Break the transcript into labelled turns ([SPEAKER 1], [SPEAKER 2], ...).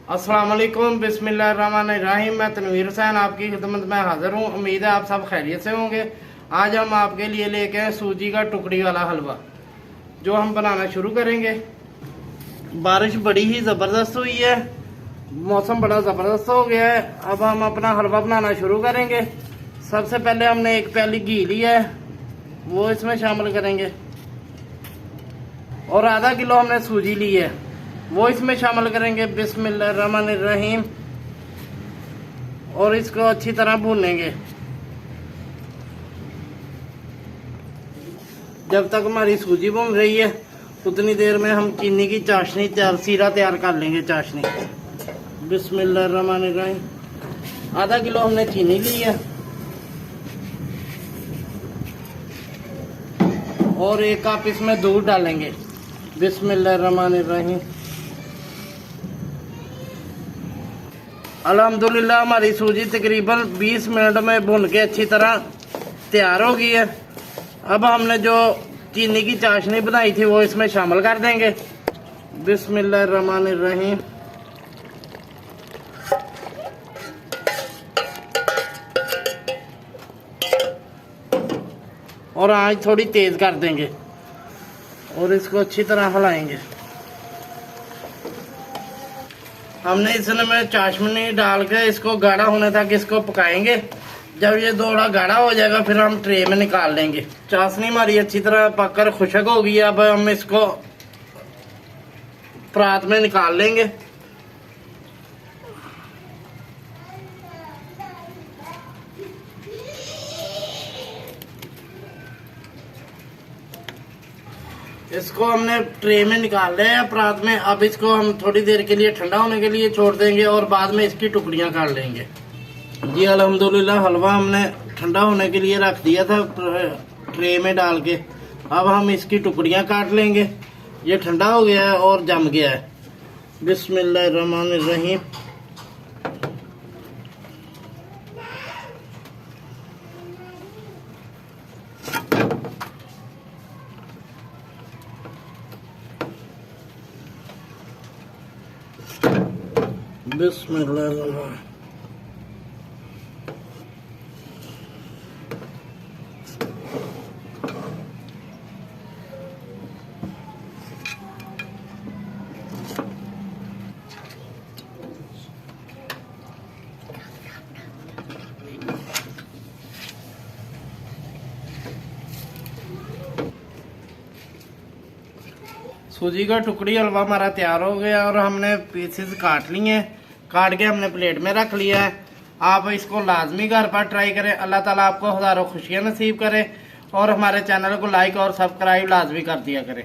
[SPEAKER 1] अस्सलाम वालेकुम, बिस्मिल्लाहिर्रहमानिर्रहीम। मैं तनवीर हुसैन आपकी खिदमत में हाज़िर हूँ। उम्मीद है आप सब खैरियत से होंगे। आज हम आपके लिए लेके आए सूजी का टुकड़ी वाला हलवा, जो हम बनाना शुरू करेंगे। बारिश बड़ी ही ज़बरदस्त हुई है, मौसम बड़ा ज़बरदस्त हो गया है। अब हम अपना हलवा बनाना शुरू करेंगे। सबसे पहले हमने एक प्याली घी लिया है, वो इसमें शामिल करेंगे, और आधा किलो हमने सूजी ली है, वो इसमें शामिल करेंगे। बिस्मिल्लाहिर्रहमानिर्रहीम। और इसको अच्छी तरह भूनेंगे जब तक हमारी सूजी भून रही है। उतनी देर में हम चीनी की चाशनी सीरा तैयार कर लेंगे। चाशनी बिस्मिल्लाहिर्रहमानिर्रहीम। आधा किलो हमने चीनी ली है, और 1 कप इसमें दूध डालेंगे। बिस्मिल्लाहिर्रहमानिर्रहीम। अल्हम्दुलिल्लाह हमारी सूजी तकरीबन 20 मिनट में भुन के अच्छी तरह तैयार हो गई है। अब हमने जो चीनी की चाशनी बनाई थी वो इसमें शामिल कर देंगे। बिस्मिल्लाहिर्रहमानिर्रहीम। और आंच थोड़ी तेज कर देंगे और इसको अच्छी तरह हिलाएंगे। हमने इसमें चाशनी डाल के इसको गाढ़ा होने तक इसको पकाएंगे। जब ये थोड़ा गाढ़ा हो जाएगा फिर हम ट्रे में निकाल लेंगे। चाशनी हमारी अच्छी तरह पककर खुशक हो गई है। अब हम इसको परात में निकाल लेंगे। इसको हमने ट्रे में निकाल लिया है परात में। अब इसको हम थोड़ी देर के लिए ठंडा होने के लिए छोड़ देंगे और बाद में इसकी टुकड़ियां काट लेंगे। जी अल्हम्दुलिल्लाह हलवा हमने ठंडा होने के लिए रख दिया था ट्रे में डाल के। अब हम इसकी टुकड़ियां काट लेंगे। ये ठंडा हो गया है और जम गया है। बिस्मिल्लाहिर्रहमानिर्रहीम। बिस्मिल्लाह। सूजी का टुकड़ी हलवा हमारा तैयार हो गया और हमने पीसेस काट लिए हैं। काट के हमने प्लेट में रख लिया है। आप इसको लाजमी घर पर ट्राई करें। अल्लाह ताला आपको हज़ारों खुशियाँ नसीब करे और हमारे चैनल को लाइक और सब्सक्राइब लाजमी कर दिया करें।